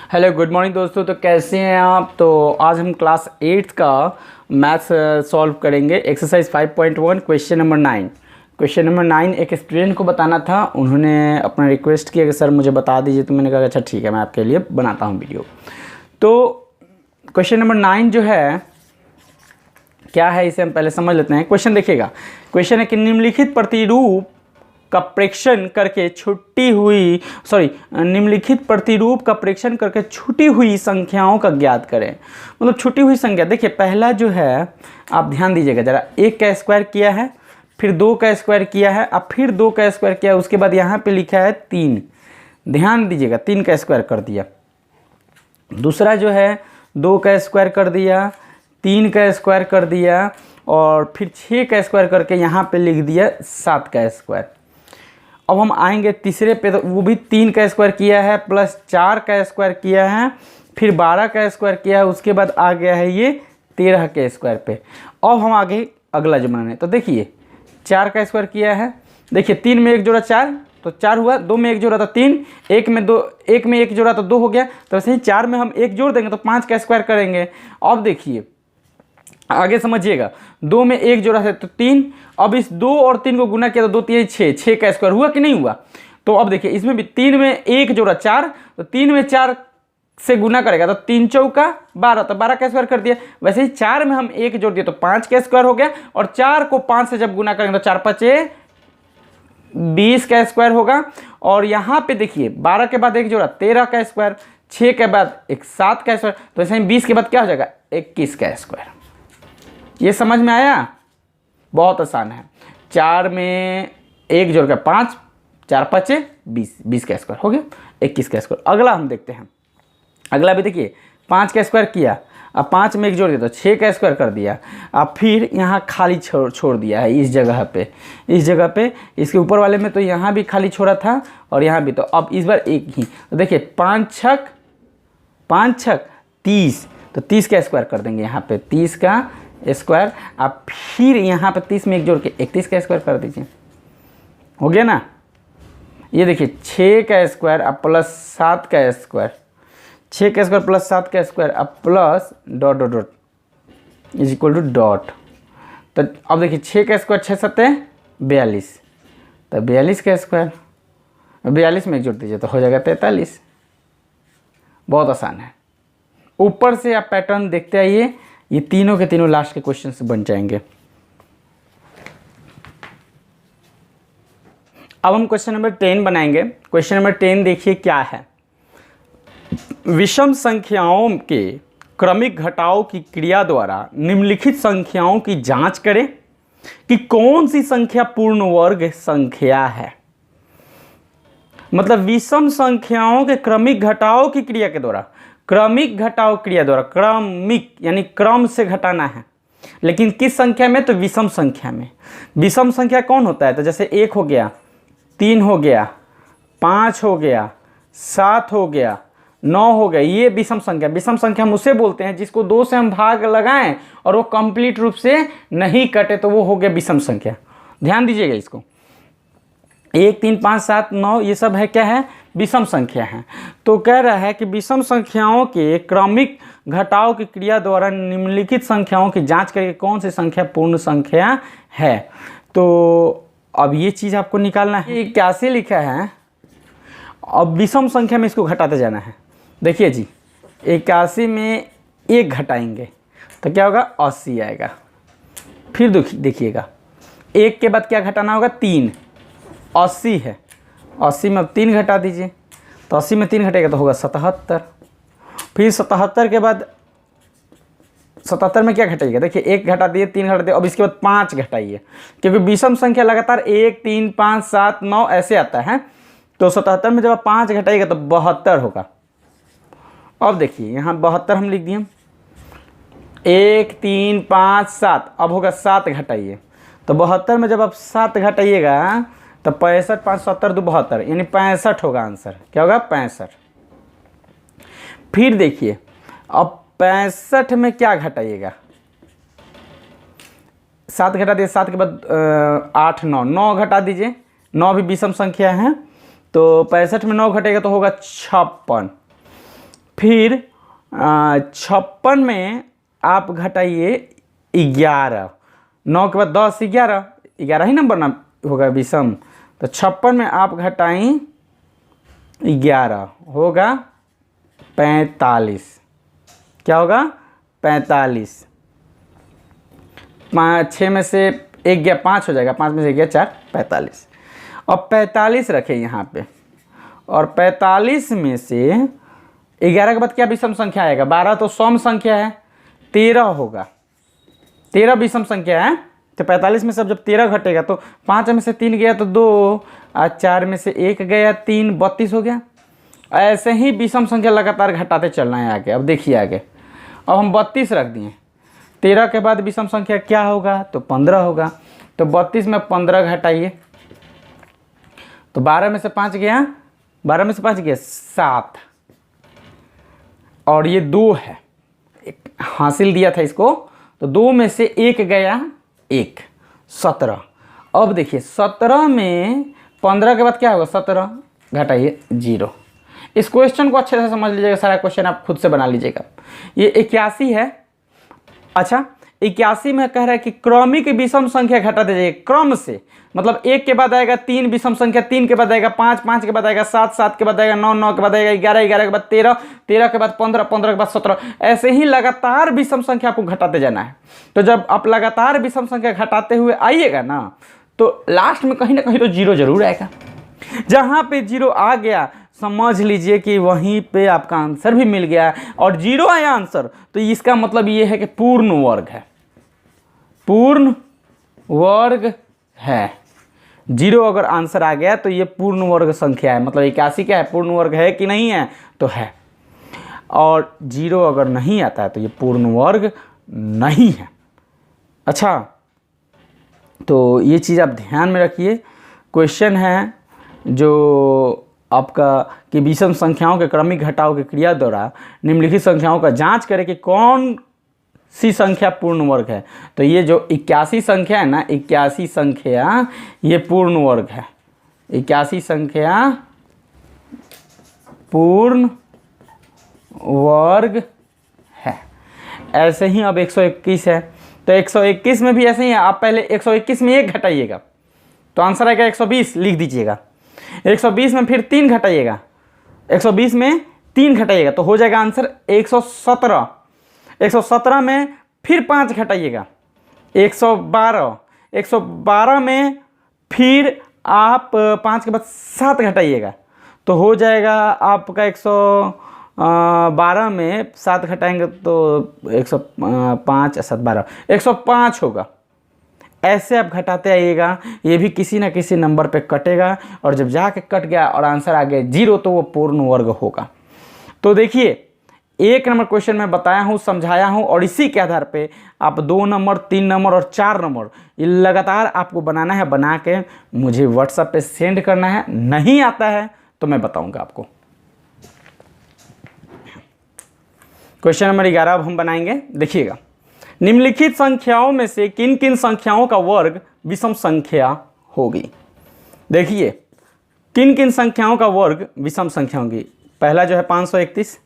Hello good morning दोस्तों। तो कैसे हैं आप। तो आज हम क्लास 8 का मैथ्स सॉल्व करेंगे। Exercise 5.1 question number 9। Question number 9 एक स्टूडेंट को बताना था। उन्होंने अपना रिक्वेस्ट किया कि सर मुझे बता दीजिए। तो मैंने कहा अच्छा ठीक है, मैं आपके लिए बनाता हूँ वीडियो। तो क्वेश्चन नंबर 9 जो है क्या है, इसे हम पहले समझ लेते हैं। क्वेश्चन देखिएगा। क्वेश्चन है कि निम्नलिखित प्रतिरूप का प्रेक्षण करके निम्नलिखित प्रतिरूप का प्रेक्षण करके छूटी हुई संख्याओं का ज्ञात करें। मतलब छूटी हुई संख्या देखिए, पहला जो है आप ध्यान दीजिएगा जरा। 1 का स्क्वायर किया है, फिर 2 का स्क्वायर किया है, अब फिर 2 का स्क्वायर किया है, उसके बाद यहाँ पे लिखा है 3। ध्यान दीजिएगा, 3 का स्क्वायर कर दिया। दूसरा जो है 2 का स्क्वायर कर दिया, 3 का स्क्वायर कर दिया, और फिर 6 का स्क्वायर करके यहाँ पे लिख दिया 7 का स्क्वायर। अब हम आएंगे तीसरे पे, तो वो भी 3 का स्क्वायर किया है प्लस 4 का स्क्वायर किया है, फिर 12 का स्क्वायर किया है, उसके बाद आ गया है ये 13 के स्क्वायर पे। अब हम आगे अगला जो बनाने, तो देखिए 4 का स्क्वायर किया है। देखिए 3 में 1 जोड़ा 4 तो 4 हुआ, 2 में 1 जोड़ा तो 3, 1 में 1 जोड़ा तो 2 हो गया। तो वैसे ही 4 में हम 1 जोड़ देंगे तो 5 का स्क्वायर करेंगे। अब देखिए आगे समझिएगा, 2 में 1 जोड़ा है तो 3, अब इस 2 और 3 को गुना किया तो 2 3 6, 6 का स्क्वायर हुआ कि नहीं हुआ। तो अब देखिए इसमें भी 3 में 1 जोड़ा 4, तो 3 में 4 से गुना करेगा तो 3 चौका 12, तो 12 का स्क्वायर कर दिया। वैसे ही 4 में हम 1 जोड़ दिया तो 5 का स्क्वायर हो गया, और 4 को 5 से जब गुना करेंगे तो 4 5 20 का स्क्वायर होगा। और यहाँ पे देखिए 12 के बाद 1 जोड़ा 13 का स्क्वायर, 6 के बाद एक 7 का स्क्वायर, तो वैसे ही 20 के बाद क्या हो जाएगा 21 का स्क्वायर। ये समझ में आया? बहुत आसान है। 4 में 1 जोड़ कर 5, 4 5 20, 20 का स्क्वायर हो गया, 21 का स्क्वायर। अगला हम देखते हैं। अगला भी देखिए 5 का स्क्वायर किया, अब 5 में 1 जोड़ दिया तो 6 का स्क्वायर कर दिया। अब फिर यहाँ खाली छोड़ दिया है इस जगह पे, इसके ऊपर वाले में तो यहाँ भी खाली छोड़ा था और यहाँ भी। तो अब इस बार एक ही, तो देखिए 5 छक 30, तो 30 का स्क्वायर कर देंगे यहाँ पे, 30 का स्क्वायर। आप फिर यहाँ पे 30 में 1 जोड़ के 31 का स्क्वायर कर दीजिए, हो गया ना। ये देखिए 6 का स्क्वायर अब प्लस 7 का स्क्वायर, 6 का स्क्वायर प्लस 7 का स्क्वायर, अब plus dot dot dot is equal to dot. तो अब देखिए 6 का स्क्वायर 6 7 42, तो 42 का स्क्वायर, 42 में 1 जोड़ दीजिए तो हो जाएगा 43। बहुत आसान है। ऊपर से आप पैटर्न देखते आइए, ये तीनों के तीनों लास्ट के क्वेश्चन से बन जाएंगे। अब हम क्वेश्चन नंबर 10 बनाएंगे। क्वेश्चन नंबर 10 देखिए क्या है। विषम संख्याओं के क्रमिक घटाव की क्रिया द्वारा निम्नलिखित संख्याओं की जांच करें कि कौन सी संख्या पूर्ण वर्ग संख्या है। मतलब विषम संख्याओं के क्रमिक घटाव की क्रिया के द्वारा, क्रमिक घटाव क्रिया द्वारा, क्रमिक यानी क्रम से घटाना है, लेकिन किस संख्या में, तो विषम संख्या में। विषम संख्या कौन होता है, तो जैसे 1 हो गया, 3 हो गया, 5 हो गया, 7 हो गया, 9 हो गया, ये विषम संख्या। विषम संख्या हम उसे बोलते हैं जिसको 2 से हम भाग लगाएं और वो कंप्लीट रूप से नहीं कटे, तो वो हो गया विषम संख्या। ध्यान दीजिएगा इसको। 1 3 5 7 9 ये सब है क्या है, विषम संख्या है। तो कह रहा है कि विषम संख्याओं के क्रमिक घटाव की क्रिया द्वारा निम्नलिखित संख्याओं की जांच करके कौन सी संख्या पूर्ण संख्या है। तो अब ये चीज़ आपको निकालना है। 81 लिखा है, अब विषम संख्या में इसको घटाते जाना है। देखिए जी 81 में 1 घटाएंगे तो क्या होगा, 80 आएगा। फिर देखिएगा 1 के बाद क्या घटाना होगा, 3, 80 है, 80 में अब 3 घटा दीजिए, तो 80 में 3 घटेगा तो होगा 77। फिर 77 के बाद 77 में क्या घटाइएगा, देखिए 1 घटा दिए, 3 घटा दिए, अब इसके बाद 5 घटाइए, क्योंकि विषम संख्या लगातार 1 3 5 7 9 ऐसे आता है। तो 77 में जब आप 5 घटाइएगा तो 72 होगा। अब देखिए यहाँ 72 हम लिख दिए, 1 3 5 7, अब होगा 7 घटाइए, तो 72 में जब आप 7 घटाइएगा तो 65 5 70 2 72, यानी 65 होगा आंसर। क्या होगा, 65। फिर देखिए अब 65 में क्या घटाइएगा, 7 घटा दिए, 7 के बाद 8 9 घटा दीजिए, 9 भी विषम संख्या है, तो 65 में 9 घटेगा तो होगा 56। फिर 56 में आप घटाइए 11, 9 के बाद 10, 11, 11 ही नंबर ना होगा विषम, तो 56 में आप घटाएं 11 होगा 45। क्या होगा? 45। 6 में से 1 गया 5 हो जाएगा, 5 में से 1 गया 4, 45। अब 45 रखें यहाँ पे, और 45 में से 11 के बाद क्या विषम संख्या आएगा? 12 तो सम संख्या है, 13 होगा, 13 विषम संख्या है। तो 45 में से अब जब 13 घटेगा तो 5 में से 3 गया तो 2, और 4 में से 1 गया 3, 32 हो गया। ऐसे ही विषम संख्या लगातार घटाते चलना है आगे। अब देखिए आगे, अब हम 32 रख दिए, 13 के बाद विषम संख्या क्या होगा? तो 15 होगा। तो 32 में 15 घटाइए, तो 12 में से 5 गया, 12 में से 5 गया 7, और ये 2 है, एक हासिल दिया था इसको, तो 2 में से 1 गया 1, 17। अब देखिए 17 में 15 के बाद क्या होगा? 17 घटाइए 0। इस क्वेश्चन को अच्छे से समझ लीजिएगा, सारा क्वेश्चन आप खुद से बना लीजिएगा। ये 81 है। अच्छा, 81 में कह रहा है कि क्रमिक विषम संख्या घटा दीजिए क्रम से, मतलब 1 के बाद आएगा 3 विषम संख्या, 3 के बाद आएगा 5, 5 के बाद आएगा 7, 7 के बाद आएगा 9, 9 के बाद आएगा 11, 11 के बाद 13, 13 के बाद 15, 15 के बाद 17। ऐसे ही लगातार विषम संख्या आपको घटाते जाना है। तो जब आप लगातार विषम संख्या घटाते हुए आइएगा ना, तो लास्ट में कहीं ना कहीं तो 0 जरूर आएगा। जहाँ पे 0 आ गया समझ लीजिए कि वहीं पे आपका आंसर भी मिल गया, और 0 आया आंसर तो इसका मतलब ये है कि पूर्ण वर्ग है, पूर्ण वर्ग है। 0 अगर आंसर आ गया तो ये पूर्ण वर्ग संख्या है, मतलब 81 क्या है? पूर्ण वर्ग है कि नहीं है? तो है। और 0 अगर नहीं आता है तो ये पूर्ण वर्ग नहीं है। अच्छा, तो ये चीज़ आप ध्यान में रखिए। क्वेश्चन है जो आपका कि विषम संख्याओं के क्रमिक घटाव की क्रिया द्वारा निम्नलिखित संख्याओं का जांच करें कि कौन सी संख्या पूर्ण वर्ग है। तो ये जो 81 संख्या है ना, 81 संख्या ये पूर्ण वर्ग है, 81 संख्या पूर्ण वर्ग है। ऐसे ही अब 121 है, तो 121 में भी ऐसे ही है। आप पहले 121 में 1 घटाइएगा तो आंसर आएगा 120, लिख दीजिएगा। 120 में फिर 3 घटाइएगा, 120 में 3 घटाइएगा तो हो जाएगा आंसर 117। 117 में फिर 5 घटाइएगा, 112। 112 में फिर आप 5 के बाद 7 घटाइएगा तो हो जाएगा आपका 112 में 7 घटाएंगे तो 105, 7, 12, 105 होगा। ऐसे आप घटाते आइएगा, ये भी किसी ना किसी नंबर पे कटेगा, और जब जाके कट गया और आंसर आ गया 0 तो वो पूर्ण वर्ग होगा। तो देखिए 1 नंबर क्वेश्चन में बताया हूँ, समझाया हूँ, और इसी के आधार पे आप 2 नंबर, 3 नंबर और 4 नंबर ये लगातार आपको बनाना है। बना के मुझे व्हाट्सएप पे सेंड करना है। नहीं आता है तो मैं बताऊँगा आपको। क्वेश्चन नंबर 11 अब हम बनाएंगे। देखिएगा, निम्नलिखित संख्याओं में से किन किन संख्याओं का वर्ग विषम संख्या होगी। देखिए किन किन संख्याओं का वर्ग विषम संख्या होगी। पहला जो है 531,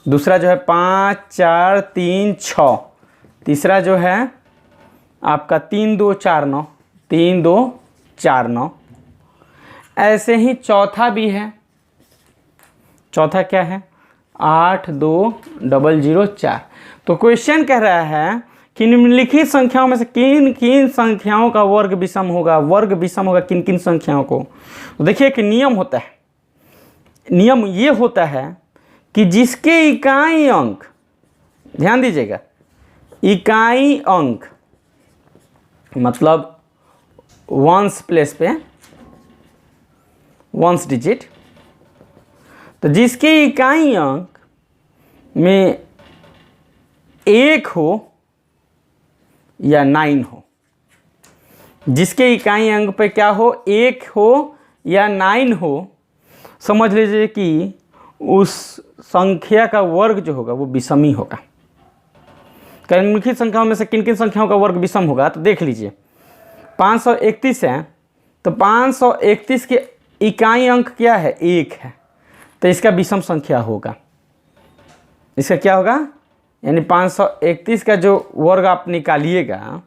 दूसरा जो है 5, 4, 3, 6, तीसरा जो है आपका 3, 2, 4, 9, 3, 2, 4, 9। ऐसे ही चौथा भी है। चौथा क्या है? 8, 2, 0, 0, 4। तो क्वेश्चन कह रहा है कि निम्नलिखित संख्याओं में से किन किन संख्याओं का वर्ग विषम होगा। वर्ग विषम होगा किन किन संख्याओं को। तो देखिए एक नियम होता है, नियम ये होता है कि जिसके इकाई अंक, ध्यान दीजिएगा, इकाई अंक मतलब वंस प्लेस पे वंस डिजिट, तो जिसके इकाई अंक में 1 हो या 9 हो, जिसके इकाई अंक पे क्या हो, 1 हो या 9 हो, समझ लीजिए कि उस संख्या का वर्ग जो होगा वो विषमी होगा। निम्नलिखित संख्याओं में से किन किन संख्याओं का वर्ग विषम होगा। तो देख लीजिए 531 है, तो 531 के इकाई अंक क्या है? 1 है, तो इसका विषम संख्या होगा। इसका क्या होगा, यानी 531 का जो वर्ग आप निकालिएगा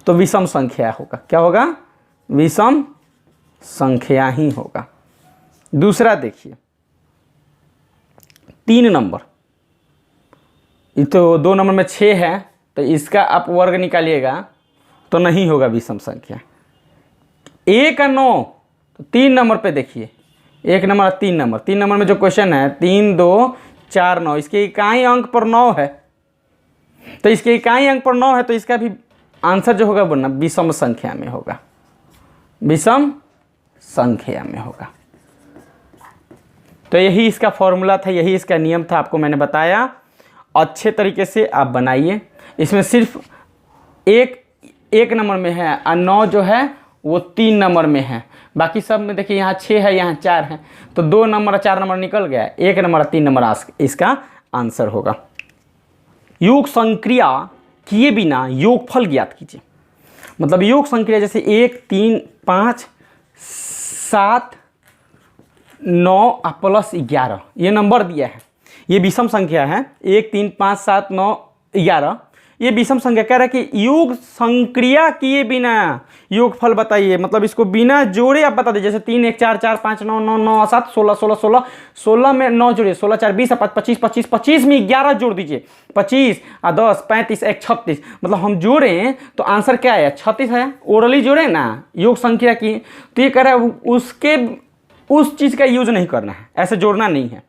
तो विषम संख्या होगा। क्या होगा, विषम संख्या ही होगा। दूसरा देखिए 3 नंबर, ये तो 2 नंबर में 6 है, तो इसका आप वर्ग निकालिएगा तो नहीं होगा विषम संख्या। 1 और 9, तो 3 नंबर पे देखिए, 1 नंबर और 3 नंबर, 3 नंबर में जो क्वेश्चन है 3 2 4 9, इसके इकाई अंक पर 9 है, तो इसके इकाई अंक पर 9 है, तो इसका भी आंसर जो होगा वो ना विषम संख्या में होगा, विषम संख्या में होगा। तो यही इसका फॉर्मूला था, यही इसका नियम था, आपको मैंने बताया। अच्छे तरीके से आप बनाइए। इसमें सिर्फ एक नंबर में है और 9 जो है वो 3 नंबर में है, बाकी सब में देखिए यहाँ 6 है, यहाँ 4 है, तो 2 नंबर और 4 नंबर निकल गया, 1 नंबर और 3 नंबर इसका आंसर होगा। योग संक्रिया किए बिना योगफल ज्ञात कीजिए। मतलब योग संक्रिया जैसे 1 3 5 7 9 प्लस 11, ये नंबर दिया है, ये विषम संख्या है। 1 3 5 7 9 11, ये विषम संख्या कह रहा है कि योग संक्रिया किए बिना योगफल बताइए। मतलब इसको बिना जोड़े आप बता दीजिए। जैसे 3 1 4 4 5 9 9 9 7 16 16 16 16 में 9 जोड़िए, 16 4 20 25 25 25 में 11 जोड़ दीजिए, 25 और 10 35 1 36। मतलब हम जोड़ें तो आंसर क्या आया, 36 है। ओरली जोड़े ना योग संख्या की, तो ये कह रहा है उसके उस चीज़ का यूज नहीं करना है, ऐसे जोड़ना नहीं है।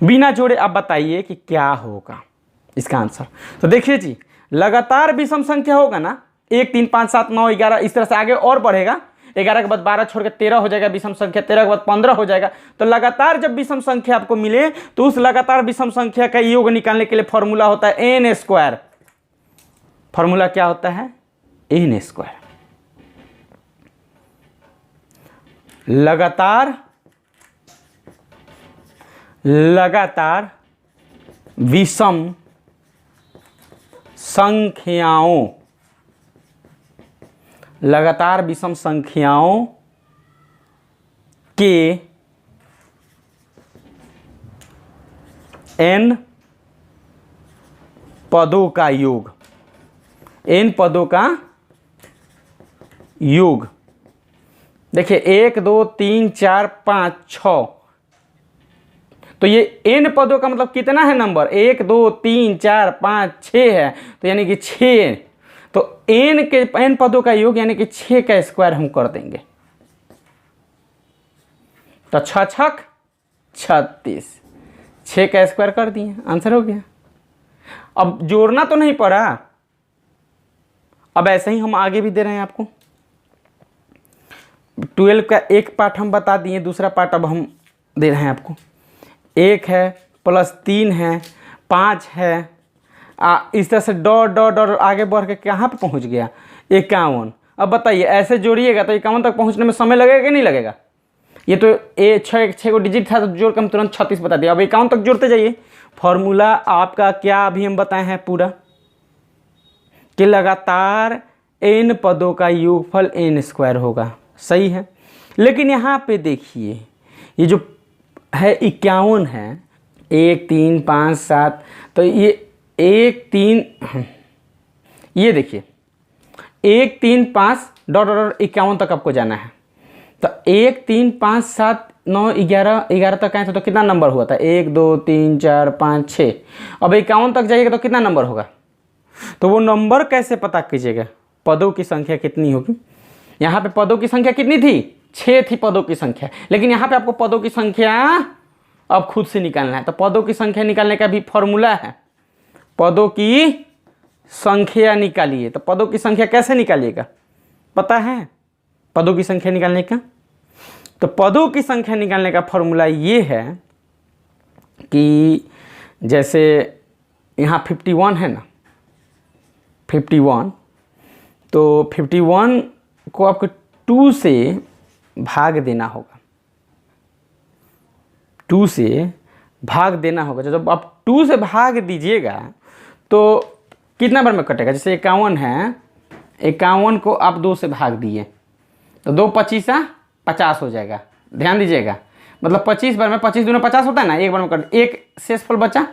बिना जोड़े आप बताइए कि क्या होगा इसका आंसर। तो देखिए जी, लगातार विषम संख्या होगा ना, 1 3 5 7 9 11, इस तरह से आगे और बढ़ेगा। 11 के बाद 12 छोड़ के 13 हो जाएगा विषम संख्या, 13 के बाद 15 हो जाएगा। तो लगातार जब विषम संख्या आपको मिले तो उस लगातार विषम संख्या का योग निकालने के लिए फॉर्मूला होता है n स्क्वायर। फॉर्मूला क्या होता है, n स्क्वायर। लगातार विषम संख्याओं, लगातार विषम संख्याओं के n पदों का योग, n पदों का योग। देखिए 1 2 3 4 5 6, तो ये n पदों का मतलब कितना है नंबर, 1 2 3 4 5 6 है, तो यानी कि 6। तो n पदों का योग यानी कि 6 का स्क्वायर हम कर देंगे, तो 6 छक 36, 6 का स्क्वायर कर दिए, आंसर हो गया। अब जोड़ना तो नहीं पड़ा, अब ऐसे ही हम आगे भी दे रहे हैं आपको। 12 का एक पार्ट हम बता दिए, दूसरा पार्ट अब हम दे रहे हैं आपको। 1 है प्लस 3 है 5 है, इस तरह से डॉट डॉट डॉट आगे बढ़ के कहाँ पे पहुँच गया, 51। अब बताइए ऐसे जोड़िएगा तो 51 तक पहुँचने में समय लगेगा कि नहीं लगेगा। ये तो 6 को डिजिट था तो जोड़ के हम तुरंत 36 बता दिया। अब 51 तक जोड़ते जाइए। फॉर्मूला आपका क्या अभी हम बताए हैं पूरा, कि लगातार n पदों का योगफल n स्क्वायर होगा, सही है। लेकिन यहाँ पे देखिए ये जो है 51 है, 1 3 5 7, तो ये 1 3, ये देखिए 1 3 5 डॉट डॉट 51 तक आपको जाना है। तो 1 3 5 7 9 11 11 तक आए थे तो कितना नंबर हुआ था, 1 2 3 4 5 6। अब 51 तक जाइएगा तो कितना नंबर होगा। तो वो नंबर कैसे पता कीजिएगा, पदों की संख्या कितनी होगी। यहाँ पे पदों की संख्या कितनी थी, 6 थी पदों की संख्या। लेकिन यहाँ पे आपको पदों की संख्या अब खुद से निकालना है। तो पदों की संख्या निकालने का भी फॉर्मूला है, पदों की संख्या निकालिए। तो पदों की संख्या कैसे निकालिएगा, पता है पदों की संख्या निकालने का। तो पदों की संख्या निकालने का फॉर्मूला ये है कि जैसे यहाँ 51 है ना, 51, तो 51 को आपको 2 से भाग देना होगा, 2 से भाग देना होगा। जब आप 2 से भाग दीजिएगा तो कितना बार में कटेगा। जैसे 51 है, 51 को आप 2 से भाग दिए तो 2 25 50 हो जाएगा। ध्यान दीजिएगा, मतलब 25 बार में 25 दूना 50 होता है ना, एक बार में कट, एक शेषफल बचा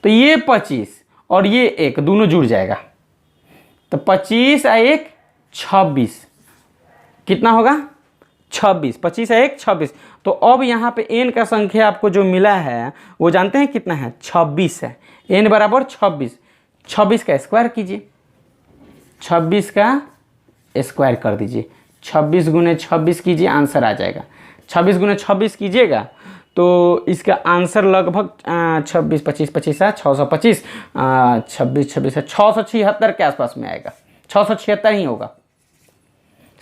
तो ये 25 और ये 1 दोनों जुड़ जाएगा, तो 25 और 1 26, कितना होगा 26, 25 और 1 26। तो अब यहाँ पे n का संख्या आपको जो मिला है वो जानते हैं कितना है, 26 है। n बराबर 26, 26 का स्क्वायर कीजिए, 26 का स्क्वायर कर दीजिए, 26 गुने 26 कीजिए, आंसर आ जाएगा। 26 गुने 26 कीजिएगा तो इसका आंसर लगभग 26 25 25 है 625, 26 26 है 676 के आसपास में आएगा, 676 ही होगा।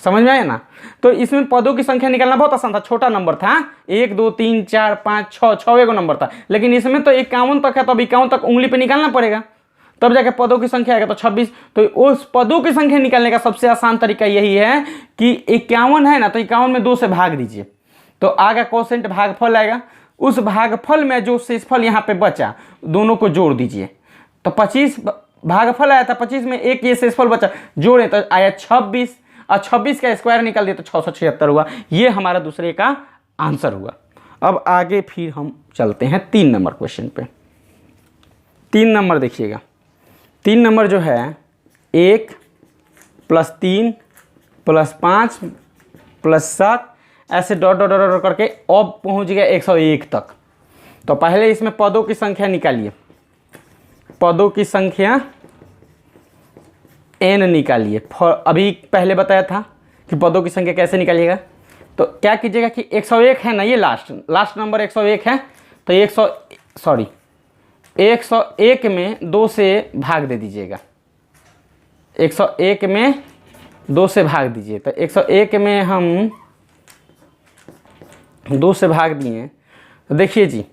समझ में आया ना। तो इसमें पदों की संख्या निकालना बहुत आसान था, छोटा नंबर था, 1 2 3 4 5 6 6 को नंबर था। लेकिन इसमें तो 51 तक है, तो अब 51 तक उंगली पे निकालना पड़ेगा, तब जाके पदों की संख्या आएगा। तो 26, तो उस पदों की संख्या निकालने का सबसे आसान तरीका यही है कि 51 है ना, तो 51 में 2 से भाग दीजिए, तो आगे कोसेंट भागफल आएगा। उस भागफल में जो शेषफल यहाँ पे बचा दोनों को जोड़ दीजिए, तो 25 भागफल आया था, 25 में 1 ये शेषफल बचा, जोड़े तो आया 26, और 26 का स्क्वायर निकाल दिया तो 676 हुआ। ये हमारा दूसरे का आंसर हुआ। अब आगे फिर हम चलते हैं 3 नंबर क्वेश्चन पे। 3 नंबर देखिएगा, 3 नंबर जो है 1 + 3 + 5 + 7 ऐसे डॉट डॉट डॉट करके अब पहुंच गया 101 तक। तो पहले इसमें पदों की संख्या निकालिए, पदों की संख्या n निकालिए। अभी पहले बताया था कि पदों की संख्या कैसे निकालिएगा। तो क्या कीजिएगा कि 101 है ना, ये लास्ट नंबर 101 है, तो 101 में 2 से भाग दे दीजिएगा, 101 में 2 से भाग दीजिए। तो 101 में हम 2 से भाग दिए, तो देखिए जी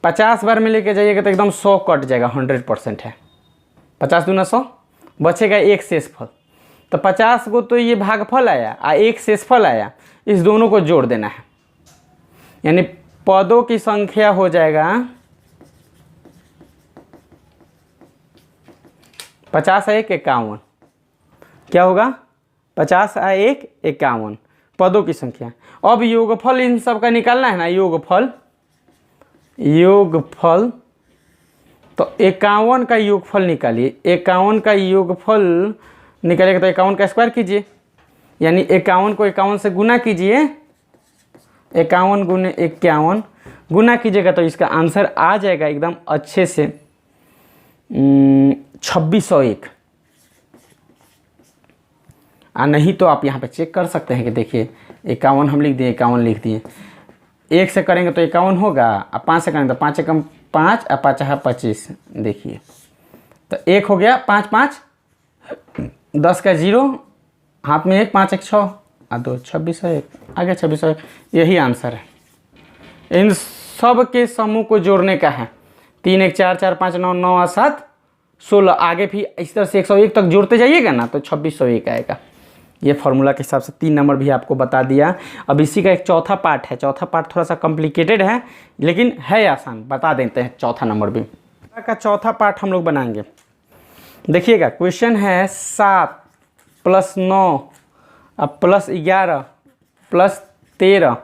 50 बार में लेके जाइएगा तो एकदम 100 कट जाएगा, 100% है। 50 दूना 100, बचेगा 1 शेषफल। तो 50 को तो ये भागफल आया और 1 शेषफल आया, इस दोनों को जोड़ देना है, यानी पदों की संख्या हो जाएगा 50 और 1 51। क्या होगा 50 और 1 51 पदों की संख्या। अब योगफल इन सब का निकालना है ना, योगफल तो 51 का योगफल निकालिए, 51 का योगफल निकालिएगा तो 51 का स्क्वायर कीजिए, यानी 51 को 51 से गुना कीजिए, 51 गुने 51 गुना कीजिएगा तो इसका आंसर आ जाएगा एकदम अच्छे से 2601। नहीं तो आप यहाँ पे चेक कर सकते हैं कि देखिए 51 हम लिख दिए, 51 लिख दिए, 1 से करेंगे तो 51 होगा, और 5 से करेंगे तो 5 एकम 5 और 5 है 25। देखिए तो 1 हो गया, 5 5 10 का 0 हाथ में 1, 5 1 6 और 2 2601 आ गया, 2601। यही आंसर है। इन सब के समूह को जोड़ने का है, 3 1 4 4 5 9 9 और 7 16, आगे भी इस तरह से 101 तक जोड़ते जाइएगा ना तो 2601 आएगा। ये फार्मूला के हिसाब से 3 नंबर भी आपको बता दिया। अब इसी का एक चौथा पार्ट है, चौथा पार्ट थोड़ा सा कॉम्प्लिकेटेड है लेकिन है आसान, बता देते हैं चौथा नंबर भी का चौथा पार्ट हम लोग बनाएंगे। देखिएगा क्वेश्चन है 7 + 9 + 11 + 13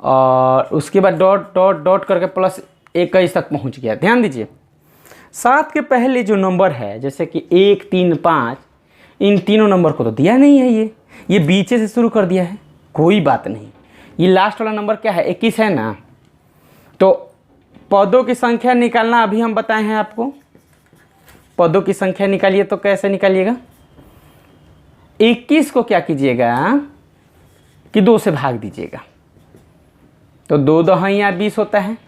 और उसके बाद डॉट डॉट डॉट करके +21 तक पहुंच गया। ध्यान दीजिए 7 के पहले जो नंबर है जैसे कि 1 3 5, इन तीनों नंबर को तो दिया नहीं है, ये बीचे से शुरू कर दिया है, कोई बात नहीं। ये लास्ट वाला नंबर क्या है 21 है ना। तो पदों की संख्या निकालना अभी हम बताए हैं आपको, पदों की संख्या निकालिए। तो कैसे निकालिएगा, 21 को क्या कीजिएगा कि 2 से भाग दीजिएगा, तो 2 दहाइयाँ 20 होता है।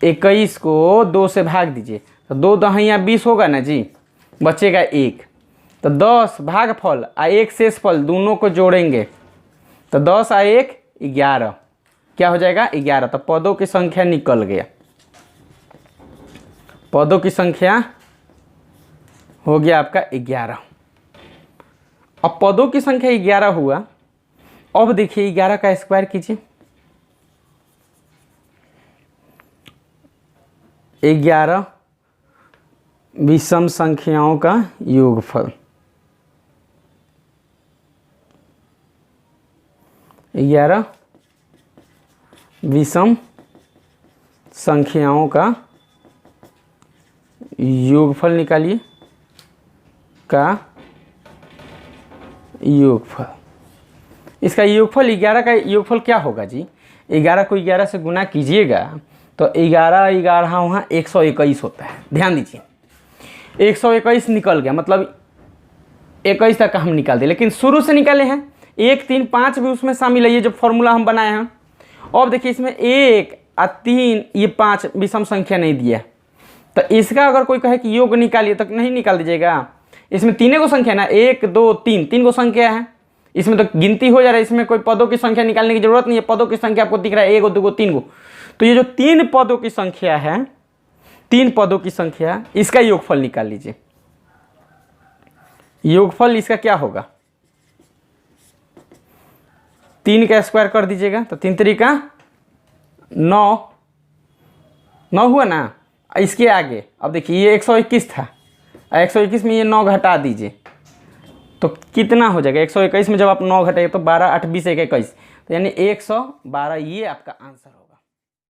21 को 2 से भाग दीजिए तो 2 दहाइयाँ 20 होगा ना जी, बचेगा 1। तो 10 भागफल और 1 शेषफल दोनों को जोड़ेंगे तो 10 और 1 11, क्या हो जाएगा 11। तो पदों की संख्या निकल गया, पदों की संख्या हो गया आपका 11। अब पदों की संख्या 11 हुआ। अब देखिए 11 का स्क्वायर कीजिए, 11 विषम संख्याओं का योगफल, 11 विषम संख्याओं का योगफल निकालिए का योगफल। इसका योगफल 11 का योगफल क्या होगा जी? 11 को 11 से गुना कीजिएगा तो 11 11 वहाँ 121 होता है। ध्यान दीजिए 121 निकल गया, मतलब 21 तक हम निकाल दिए, लेकिन शुरू से निकाले हैं 1 3 5 भी उसमें शामिल है, ये जो फॉर्मूला हम बनाए हैं। अब देखिए इसमें 1 और 3 ये 5 विषम संख्या नहीं दिया, तो इसका अगर कोई कहे कि योग निकालिए तो नहीं निकाल दीजिएगा। इसमें तीनों को संख्या ना 1 2 3 3 को संख्या है, इसमें तो गिनती हो जा रहा है, इसमें कोई पदों की संख्या निकालने की जरूरत नहीं है। पदों की संख्या आपको दिख रहा है 1 2 3 को, तो ये जो 3 पदों की संख्या है, 3 पदों की संख्या, इसका योगफल निकाल लीजिए। योगफल इसका क्या होगा? 3 का स्क्वायर कर दीजिएगा तो 3 3 का 9 9 हुआ ना। इसके आगे अब देखिए ये 121 था, 121 में ये 9 घटा दीजिए तो कितना हो जाएगा? 121 में जब आप 9 घटाइए तो 12 8 20 1 21, तो यानी 112, ये आपका आंसर होगा।